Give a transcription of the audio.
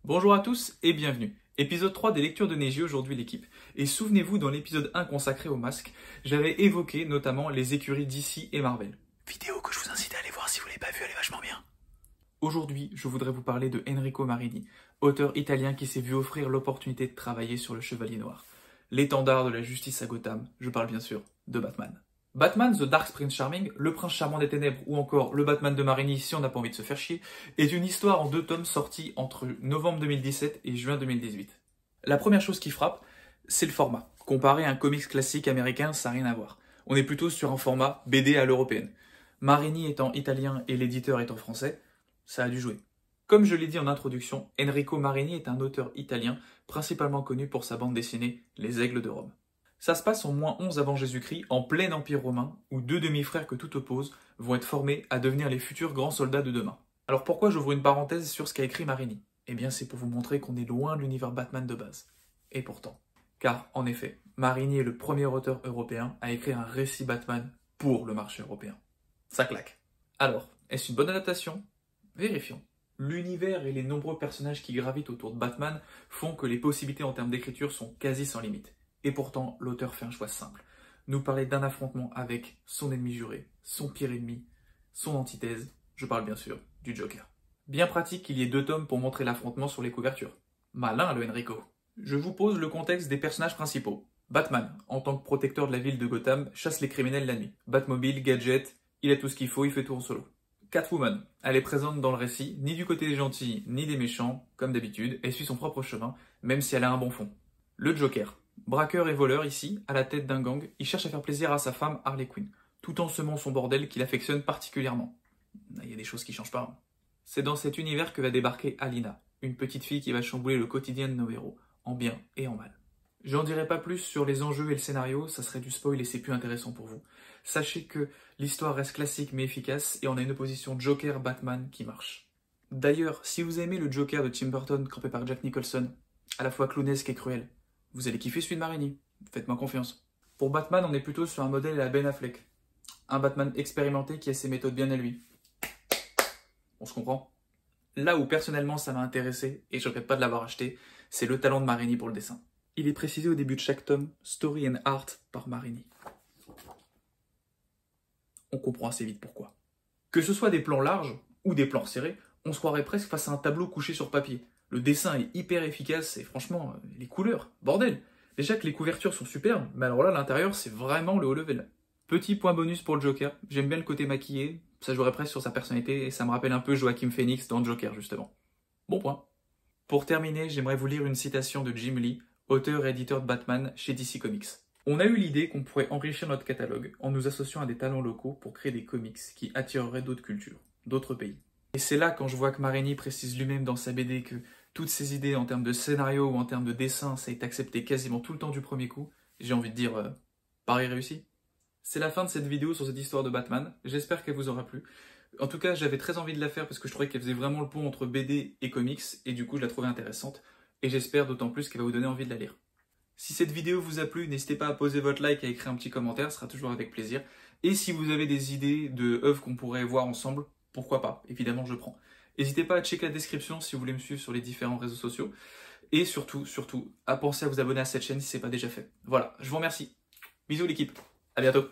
Bonjour à tous et bienvenue. Épisode 3 des lectures de Neji, aujourd'hui l'équipe. Et souvenez-vous, dans l'épisode 1 consacré au masque, j'avais évoqué notamment les écuries DC et Marvel. Vidéo que je vous incite à aller voir si vous l'avez pas vue, elle est vachement bien. Aujourd'hui, je voudrais vous parler de Enrico Marini, auteur italien qui s'est vu offrir l'opportunité de travailler sur le Chevalier Noir. L'étendard de la justice à Gotham, je parle bien sûr de Batman. Batman, The Dark Prince Charming, Le Prince Charmant des Ténèbres ou encore Le Batman de Marini si on n'a pas envie de se faire chier, est une histoire en 2 tomes sortis entre novembre 2017 et juin 2018. La première chose qui frappe, c'est le format. Comparé à un comics classique américain, ça n'a rien à voir. On est plutôt sur un format BD à l'européenne. Marini étant italien et l'éditeur étant français, ça a dû jouer. Comme je l'ai dit en introduction, Enrico Marini est un auteur italien, principalement connu pour sa bande dessinée Les Aigles de Rome. Ça se passe en -11 avant Jésus-Christ, en plein Empire romain, où 2 demi-frères que tout oppose vont être formés à devenir les futurs grands soldats de demain. Alors pourquoi j'ouvre une parenthèse sur ce qu'a écrit Marini? Eh bien c'est pour vous montrer qu'on est loin de l'univers Batman de base. Et pourtant. Car, en effet, Marini est le premier auteur européen à écrire un récit Batman pour le marché européen. Ça claque. Alors, est-ce une bonne adaptation? Vérifions. L'univers et les nombreux personnages qui gravitent autour de Batman font que les possibilités en termes d'écriture sont quasi sans limite. Et pourtant, l'auteur fait un choix simple. Nous parler d'un affrontement avec son ennemi juré, son pire ennemi, son antithèse, je parle bien sûr du Joker. Bien pratique qu'il y ait 2 tomes pour montrer l'affrontement sur les couvertures. Malin le Enrico. Je vous pose le contexte des personnages principaux. Batman, en tant que protecteur de la ville de Gotham, chasse les criminels la nuit. Batmobile, gadget, il a tout ce qu'il faut, il fait tout en solo. Catwoman, elle est présente dans le récit, ni du côté des gentils, ni des méchants, comme d'habitude, elle suit son propre chemin, même si elle a un bon fond. Le Joker. Braqueur et voleur ici, à la tête d'un gang, il cherche à faire plaisir à sa femme Harley Quinn, tout en semant son bordel qu'il affectionne particulièrement. Il y a des choses qui changent pas. C'est dans cet univers que va débarquer Alina, une petite fille qui va chambouler le quotidien de nos héros, en bien et en mal. J'en dirai pas plus sur les enjeux et le scénario, ça serait du spoil et c'est plus intéressant pour vous. Sachez que l'histoire reste classique mais efficace et on a une opposition Joker-Batman qui marche. D'ailleurs, si vous aimez le Joker de Tim Burton campé par Jack Nicholson, à la fois clownesque et cruel, vous allez kiffer celui de Marini, faites-moi confiance. Pour Batman, on est plutôt sur un modèle à la Ben Affleck. Un Batman expérimenté qui a ses méthodes bien à lui. On se comprend? Là où personnellement ça m'a intéressé, et je regrette pas de l'avoir acheté, c'est le talent de Marini pour le dessin. Il est précisé au début de chaque tome, Story and Art par Marini. On comprend assez vite pourquoi. Que ce soit des plans larges ou des plans serrés, on se croirait presque face à un tableau couché sur papier. Le dessin est hyper efficace et franchement, les couleurs, bordel. Déjà que les couvertures sont superbes, mais alors là, l'intérieur, c'est vraiment le haut level. Petit point bonus pour le Joker, j'aime bien le côté maquillé, ça jouerait presque sur sa personnalité et ça me rappelle un peu Joaquin Phoenix dans Joker, justement. Bon point. Pour terminer, j'aimerais vous lire une citation de Jim Lee, auteur et éditeur de Batman chez DC Comics. On a eu l'idée qu'on pourrait enrichir notre catalogue en nous associant à des talents locaux pour créer des comics qui attireraient d'autres cultures, d'autres pays. Et c'est là quand je vois que Marini précise lui-même dans sa BD que toutes ses idées en termes de scénario ou en termes de dessin, ça a été accepté quasiment tout le temps du premier coup, j'ai envie de dire, pari réussi. C'est la fin de cette vidéo sur cette histoire de Batman, j'espère qu'elle vous aura plu. En tout cas, j'avais très envie de la faire parce que je trouvais qu'elle faisait vraiment le pont entre BD et comics, et du coup je la trouvais intéressante, et j'espère d'autant plus qu'elle va vous donner envie de la lire. Si cette vidéo vous a plu, n'hésitez pas à poser votre like et à écrire un petit commentaire, ce sera toujours avec plaisir. Et si vous avez des idées de œuvres qu'on pourrait voir ensemble, pourquoi pas, évidemment je prends. N'hésitez pas à checker la description si vous voulez me suivre sur les différents réseaux sociaux. Et surtout, à penser à vous abonner à cette chaîne si ce n'est pas déjà fait. Voilà, je vous remercie. Bisous l'équipe, à bientôt.